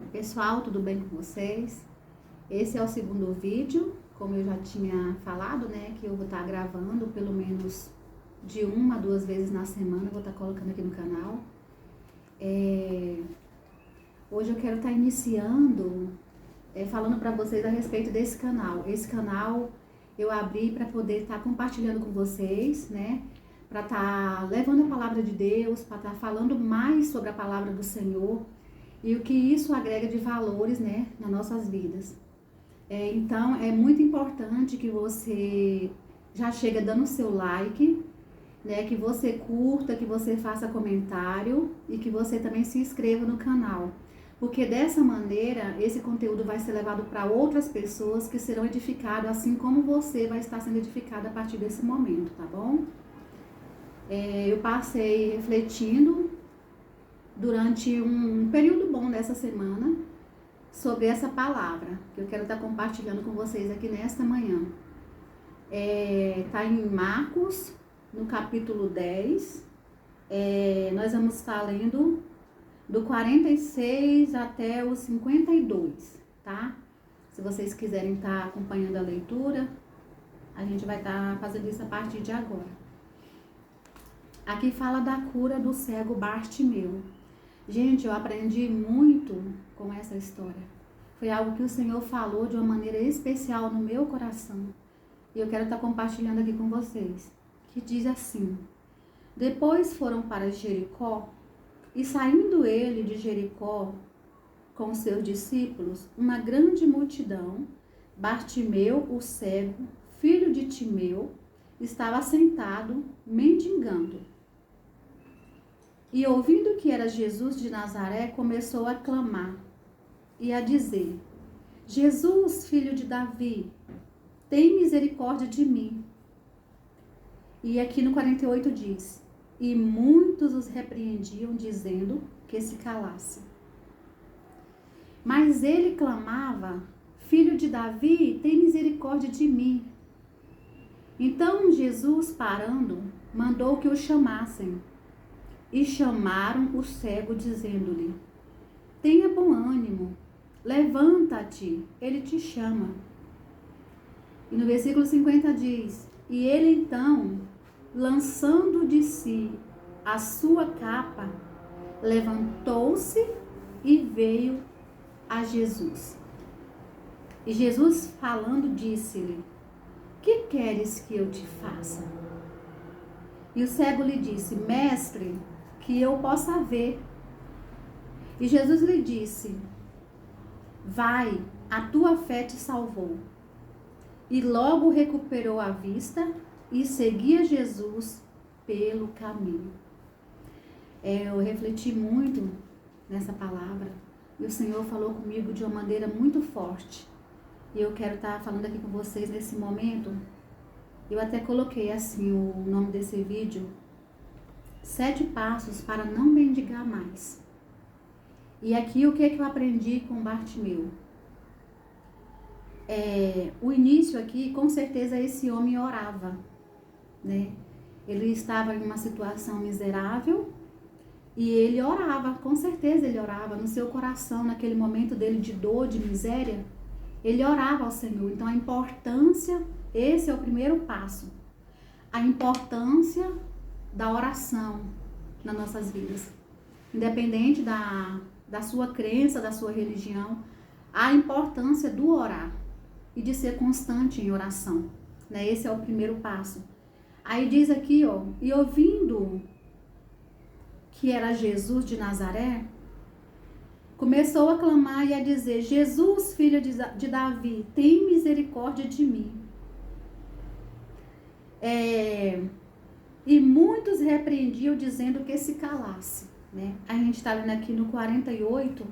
Pessoal, tudo bem com vocês? Esse é o segundo vídeo, como eu já tinha falado, né, que eu vou estar gravando pelo menos de 1 a 2 vezes na semana, eu vou estar colocando aqui no canal. Hoje eu quero estar iniciando, falando para vocês a respeito desse canal. Esse canal eu abri para poder estar compartilhando com vocês, né, para estar levando a palavra de Deus, para estar falando mais sobre a palavra do Senhor e o que isso agrega de valores, né, nas nossas vidas. Então, é muito importante que você já chega dando o seu like, né, que você curta, que você faça comentário e que você também se inscreva no canal. Porque dessa maneira, esse conteúdo vai ser levado para outras pessoas que serão edificadas, assim como você vai estar sendo edificado a partir desse momento, tá bom? Eu passei refletindo durante um período bom dessa semana sobre essa palavra que eu quero estar compartilhando com vocês aqui nesta manhã. Tá em Marcos, no capítulo 10. Nós vamos estar lendo do 46 até o 52, tá? Se vocês quiserem estar acompanhando a leitura, a gente vai estar fazendo isso a partir de agora. Aqui fala da cura do cego Bartimeu. Gente, eu aprendi muito com essa história. Foi algo que o Senhor falou de uma maneira especial no meu coração. E eu quero estar compartilhando aqui com vocês. Que diz assim: depois foram para Jericó, e saindo ele de Jericó com seus discípulos, uma grande multidão, Bartimeu, o cego, filho de Timeu, estava sentado, mendigando. E ouvindo que era Jesus de Nazaré, começou a clamar e a dizer: Jesus, filho de Davi, tem misericórdia de mim. E aqui no 48 diz: e muitos os repreendiam, dizendo que se calasse. Mas ele clamava: filho de Davi, tem misericórdia de mim. Então Jesus, parando, mandou que o chamassem. E chamaram o cego, dizendo-lhe: tenha bom ânimo, levanta-te, ele te chama. E no versículo 50 diz: e ele então, lançando de si a sua capa, levantou-se e veio a Jesus. E Jesus, falando, disse-lhe: que queres que eu te faça? E o cego lhe disse: mestre, que eu possa ver. E Jesus lhe disse: vai, a tua fé te salvou. E logo recuperou a vista e seguia Jesus pelo caminho. Eu refleti muito nessa palavra e o Senhor falou comigo de uma maneira muito forte. E eu quero estar falando aqui com vocês nesse momento. Eu até coloquei assim o nome desse vídeo: 7 passos para não mendigar mais. E aqui o que eu aprendi com Bartimeu? O início aqui, com certeza esse homem orava, né? Ele estava em uma situação miserável e ele orava, com certeza ele orava no seu coração, naquele momento dele de dor, de miséria, ele orava ao Senhor. Então a importância, esse é o primeiro passo, a importância da oração nas nossas vidas. Independente da sua crença, da sua religião, a importância do orar e de ser constante em oração, né? Esse é o primeiro passo. Aí diz aqui, ó, e ouvindo que era Jesus de Nazaré, começou a clamar e a dizer: Jesus, filho de Davi, tem misericórdia de mim. E muitos repreendiam, dizendo que se calasse, né? A gente está vendo aqui no 48,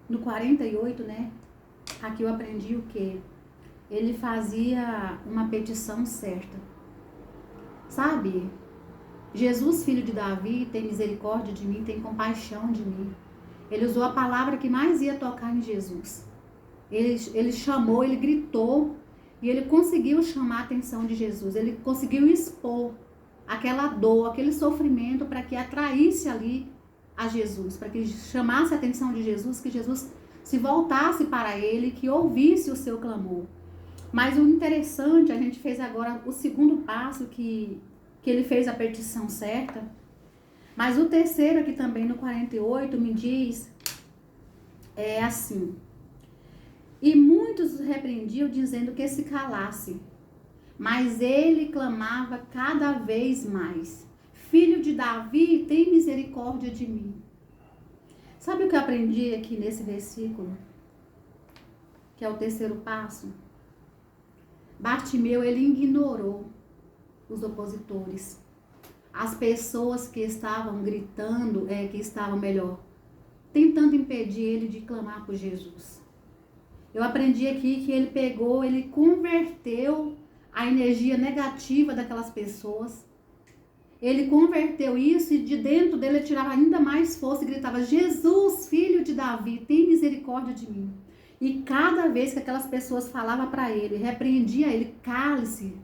no 48, né? Aqui eu aprendi o quê? Ele fazia uma petição certa. Sabe? Jesus, filho de Davi, tem misericórdia de mim, tem compaixão de mim. Ele usou a palavra que mais ia tocar em Jesus. Ele chamou, ele gritou, e ele conseguiu chamar a atenção de Jesus. Ele conseguiu expor aquela dor, aquele sofrimento, para que atraísse ali a Jesus, para que ele chamasse a atenção de Jesus, que Jesus se voltasse para ele, que ouvisse o seu clamor. Mas o interessante, a gente fez agora o segundo passo, que ele fez a petição certa, mas o terceiro aqui também no 48 me diz, assim: e muitos o repreendiam dizendo que se calasse, mas ele clamava cada vez mais: Filho de Davi, tem misericórdia de mim. Sabe o que eu aprendi aqui nesse versículo? Que é o terceiro passo. Bartimeu, ele ignorou os opositores. As pessoas que estavam gritando, tentando impedir ele de clamar por Jesus. Eu aprendi aqui que ele converteu a energia negativa daquelas pessoas. Ele converteu isso e de dentro dele ele tirava ainda mais força e gritava: Jesus, filho de Davi, tem misericórdia de mim. E cada vez que aquelas pessoas falavam para ele, repreendia ele: cale-se,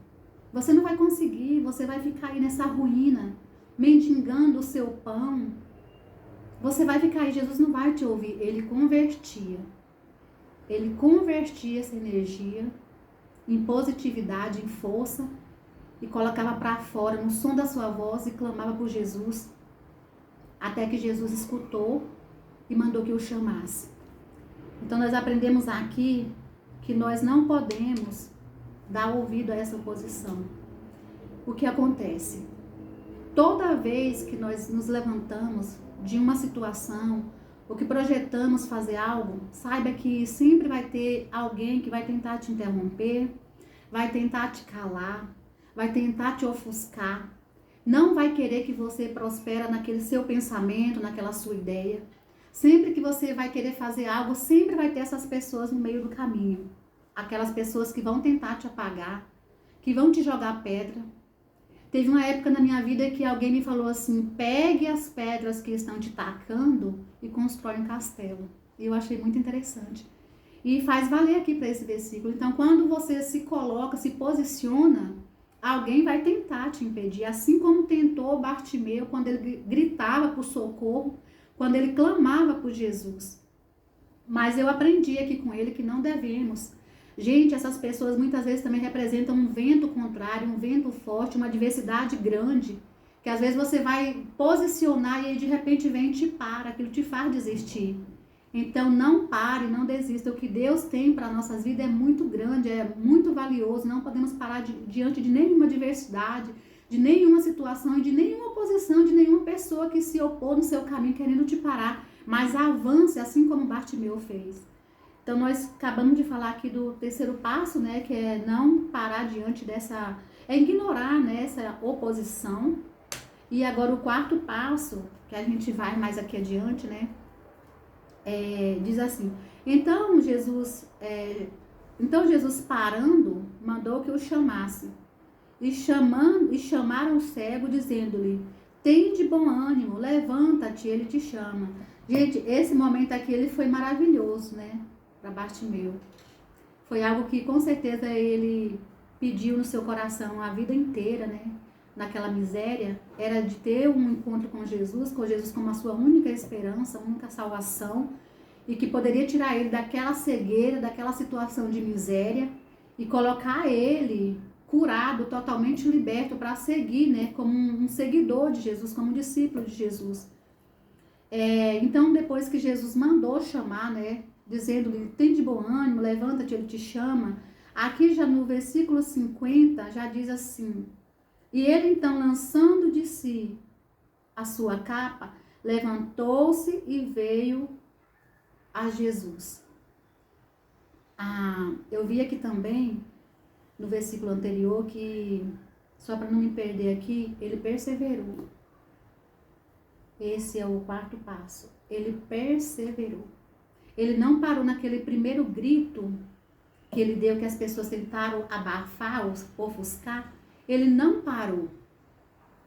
você não vai conseguir, você vai ficar aí nessa ruína, mendigando o seu pão. Você vai ficar aí, Jesus não vai te ouvir. Ele convertia essa energia em positividade, em força, e colocava para fora no som da sua voz e clamava por Jesus, até que Jesus escutou e mandou que o chamasse. Então nós aprendemos aqui que nós não podemos dar ouvido a essa oposição. O que acontece? Toda vez que nós nos levantamos de uma situação, ou que projetamos fazer algo, saiba que sempre vai ter alguém que vai tentar te interromper, vai tentar te calar, vai tentar te ofuscar, não vai querer que você prospere naquele seu pensamento, naquela sua ideia. Sempre que você vai querer fazer algo, sempre vai ter essas pessoas no meio do caminho. Aquelas pessoas que vão tentar te apagar, que vão te jogar pedra. Teve uma época na minha vida que alguém me falou assim: pegue as pedras que estão te tacando e constrói um castelo. E eu achei muito interessante. E faz valer aqui para esse versículo. Então, quando você se coloca, se posiciona, alguém vai tentar te impedir. Assim como tentou Bartimeu quando ele gritava por socorro, quando ele clamava por Jesus. Mas eu aprendi aqui com ele que não devemos. Gente, essas pessoas muitas vezes também representam um vento contrário, um vento forte, uma adversidade grande, que às vezes você vai posicionar e aí de repente vem e te para, aquilo te faz desistir. Então não pare, não desista. O que Deus tem para nossas vidas é muito grande, é muito valioso. Não podemos parar diante de nenhuma adversidade, de nenhuma situação e de nenhuma oposição, de nenhuma pessoa que se opor no seu caminho querendo te parar. Mas avance, assim como Bartimeu fez. Então nós acabamos de falar aqui do terceiro passo, né, que é não parar diante dessa, ignorar, né, essa oposição. E agora o quarto passo, que a gente vai mais aqui adiante, né, diz assim: então Jesus parando, mandou que o chamasse. E chamaram o cego, dizendo-lhe: tem de bom ânimo, levanta-te, ele te chama. Gente, esse momento aqui, ele foi maravilhoso, né, para Bartimeu. Foi algo que com certeza ele pediu no seu coração a vida inteira, né, naquela miséria, era de ter um encontro com Jesus como a sua única esperança, única salvação, e que poderia tirar ele daquela cegueira, daquela situação de miséria, e colocar ele curado, totalmente liberto, para seguir, né, como um seguidor de Jesus, como um discípulo de Jesus. Então, depois que Jesus mandou chamar, né, dizendo-lhe: tem de bom ânimo, levanta-te, ele te chama. Aqui já no versículo 50, já diz assim: e ele então, lançando de si a sua capa, levantou-se e veio a Jesus. Eu vi aqui também, no versículo anterior, que, só para não me perder aqui, ele perseverou. Esse é o quarto passo. Ele perseverou. Ele não parou naquele primeiro grito que ele deu, que as pessoas tentaram abafar, ofuscar. Ele não parou.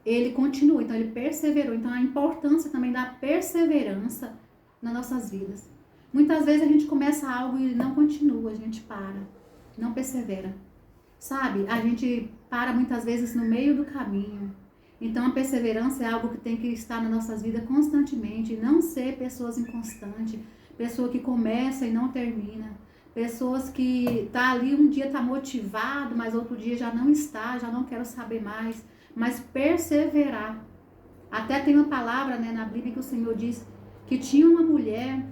Ele continuou. Então, ele perseverou. Então, a importância também da perseverança nas nossas vidas. Muitas vezes a gente começa algo e não continua, a gente para, não persevera. Sabe? A gente para muitas vezes no meio do caminho. Então, a perseverança é algo que tem que estar nas nossas vidas constantemente, não ser pessoas inconstantes, pessoa que começa e não termina, pessoas que tá ali um dia tá motivado, mas outro dia já não está, já não quero saber mais, mas perseverar. Até tem uma palavra, né, na Bíblia que o Senhor diz que tinha uma mulher,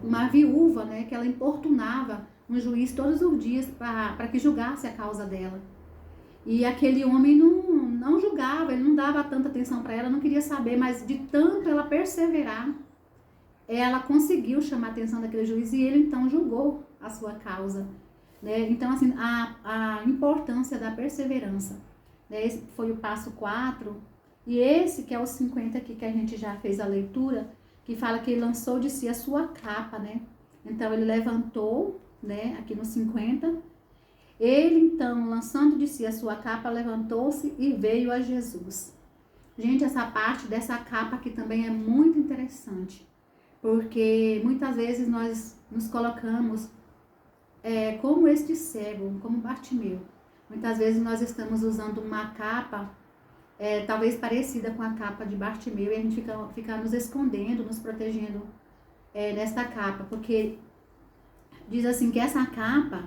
uma viúva, né, que ela importunava um juiz todos os dias para que julgasse a causa dela. E aquele homem não julgava, ele não dava tanta atenção para ela, não queria saber, mas de tanto ela perseverar, ela conseguiu chamar a atenção daquele juiz e ele então julgou a sua causa. Né? Então, assim, a importância da perseverança. Né? Esse foi o passo 4. E esse que é o 50 aqui que a gente já fez a leitura, que fala que ele lançou de si a sua capa, né? Então, ele levantou, né, aqui no 50. Ele, então, lançando de si a sua capa, levantou-se e veio a Jesus. Gente, essa parte dessa capa aqui também é muito interessante, porque muitas vezes nós nos colocamos como este cego, como Bartimeu. Muitas vezes nós estamos usando uma capa, talvez parecida com a capa de Bartimeu, e a gente fica nos escondendo, nos protegendo nesta capa, porque diz assim que essa capa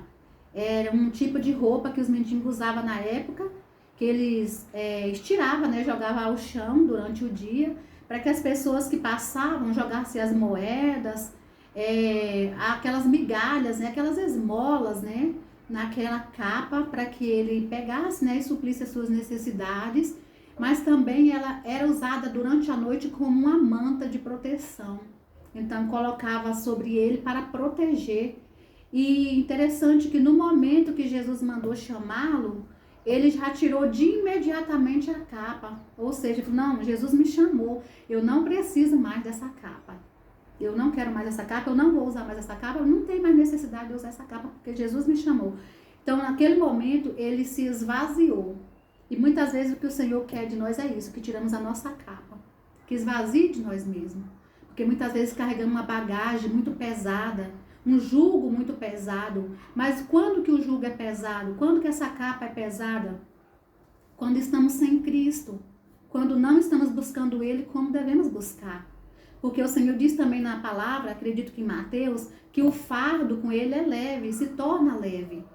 era um tipo de roupa que os mendigos usavam na época, que eles estiravam, né, jogavam ao chão durante o dia, para que as pessoas que passavam jogassem as moedas, aquelas migalhas, né, aquelas esmolas, né, naquela capa, para que ele pegasse, né, e suplisse as suas necessidades, mas também ela era usada durante a noite como uma manta de proteção. Então colocava sobre ele para proteger. E interessante que no momento que Jesus mandou chamá-lo, ele já tirou de imediatamente a capa. Ou seja, não, Jesus me chamou, eu não preciso mais dessa capa. Eu não quero mais essa capa, eu não vou usar mais essa capa, eu não tenho mais necessidade de usar essa capa, porque Jesus me chamou. Então, naquele momento, ele se esvaziou. E muitas vezes o que o Senhor quer de nós é isso, que tiramos a nossa capa, que esvazie de nós mesmos. Porque muitas vezes carregamos uma bagagem muito pesada, um jugo muito pesado. Mas quando que o jugo é pesado? Quando que essa capa é pesada? Quando estamos sem Cristo. Quando não estamos buscando Ele como devemos buscar. Porque o Senhor diz também na palavra, acredito que em Mateus, que o fardo com Ele é leve, se torna leve.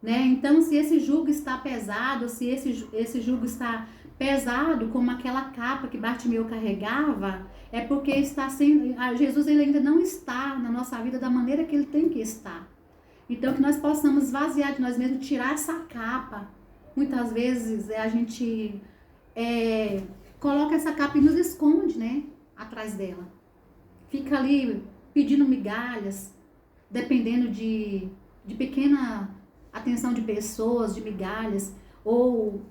Né? Então, se esse jugo está pesado, se esse jugo está pesado, como aquela capa que Bartimeu carregava, é porque está sendo, Jesus ele ainda não está na nossa vida da maneira que ele tem que estar. Então, que nós possamos esvaziar de nós mesmos, tirar essa capa. Muitas vezes a gente coloca essa capa e nos esconde, né, atrás dela. Fica ali pedindo migalhas, dependendo de pequena atenção de pessoas, de migalhas, ou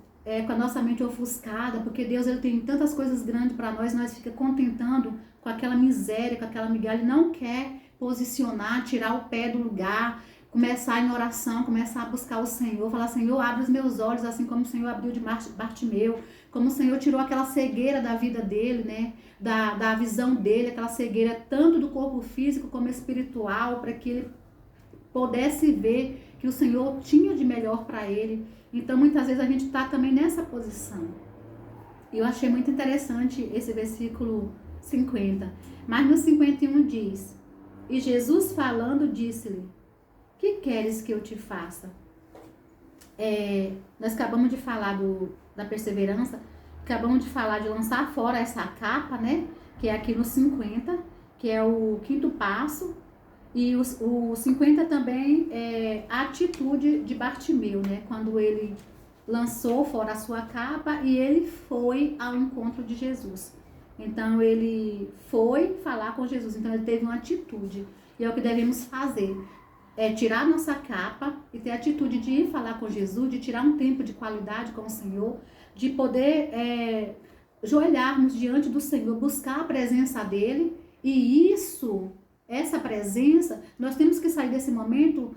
com a nossa mente ofuscada, porque Deus ele tem tantas coisas grandes para nós fica contentando com aquela miséria, com aquela migalha, não quer posicionar, tirar o pé do lugar, começar em oração, começar a buscar o Senhor, falar, Senhor, abre os meus olhos, assim como o Senhor abriu de Bartimeu, como o Senhor tirou aquela cegueira da vida dele, né, da visão dele, aquela cegueira tanto do corpo físico como espiritual, para que ele pudesse ver que o Senhor tinha de melhor para ele. Então, muitas vezes a gente está também nessa posição. Eu achei muito interessante esse versículo 50. Mas no 51 diz, e Jesus falando disse-lhe, que queres que eu te faça? Nós acabamos de falar da perseverança, acabamos de falar de lançar fora essa capa, né? Que é aqui no 50, que é o quinto passo. E o 50 também é a atitude de Bartimeu, né? Quando ele lançou fora a sua capa e ele foi ao encontro de Jesus. Então, ele foi falar com Jesus. Então, ele teve uma atitude. E é o que devemos fazer. É tirar nossa capa e ter a atitude de ir falar com Jesus, de tirar um tempo de qualidade com o Senhor, de poder joelharmos diante do Senhor, buscar a presença dEle. E essa presença, nós temos que sair desse momento,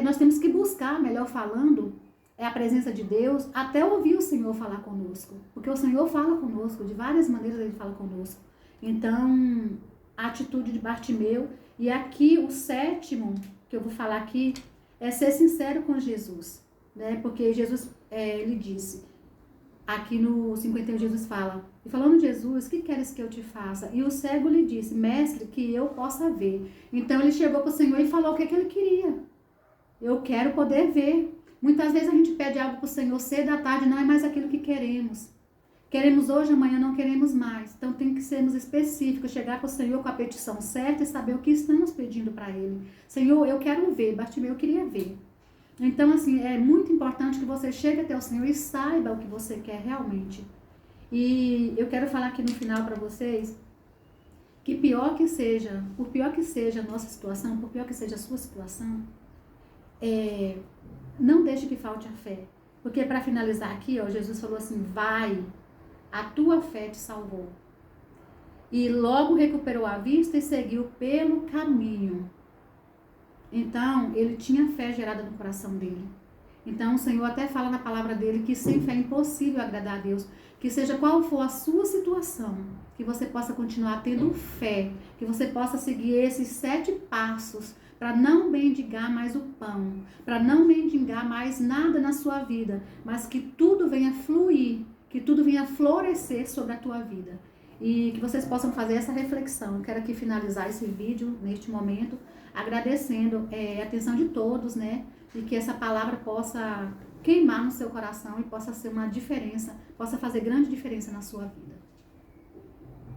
nós temos que buscar, melhor falando, a presença de Deus, até ouvir o Senhor falar conosco. Porque o Senhor fala conosco, de várias maneiras ele fala conosco. Então, a atitude de Bartimeu. E aqui, o sétimo, que eu vou falar aqui, é ser sincero com Jesus. Né? Porque Jesus, ele disse, aqui no 51 Jesus fala, e falando Jesus, que queres que eu te faça? E o cego lhe disse, mestre, que eu possa ver. Então ele chegou para o Senhor e falou o que ele queria. Eu quero poder ver. Muitas vezes a gente pede algo para o Senhor cedo da tarde, não é mais aquilo que queremos. Queremos hoje, amanhã não queremos mais. Então tem que sermos específicos, chegar para o Senhor com a petição certa e saber o que estamos pedindo para Ele. Senhor, eu quero ver, Bartimeu, eu queria ver. Então, assim, é muito importante que você chegue até o Senhor e saiba o que você quer realmente. E eu quero falar aqui no final para vocês que por pior que seja a nossa situação, por pior que seja a sua situação, não deixe que falte a fé. Porque para finalizar aqui, ó, Jesus falou assim, vai, a tua fé te salvou. E logo recuperou a vista e seguiu pelo caminho. Então, ele tinha fé gerada no coração dele. Então, o Senhor até fala na palavra dele que sem fé é impossível agradar a Deus. Que seja qual for a sua situação, que você possa continuar tendo fé, que você possa seguir esses 7 passos para não mendigar mais o pão, para não mendigar mais nada na sua vida, mas que tudo venha fluir, que tudo venha florescer sobre a tua vida. E que vocês possam fazer essa reflexão. Eu quero aqui finalizar esse vídeo neste momento, agradecendo a atenção de todos, né? E que essa palavra possa queimar no seu coração e possa ser uma diferença, possa fazer grande diferença na sua vida.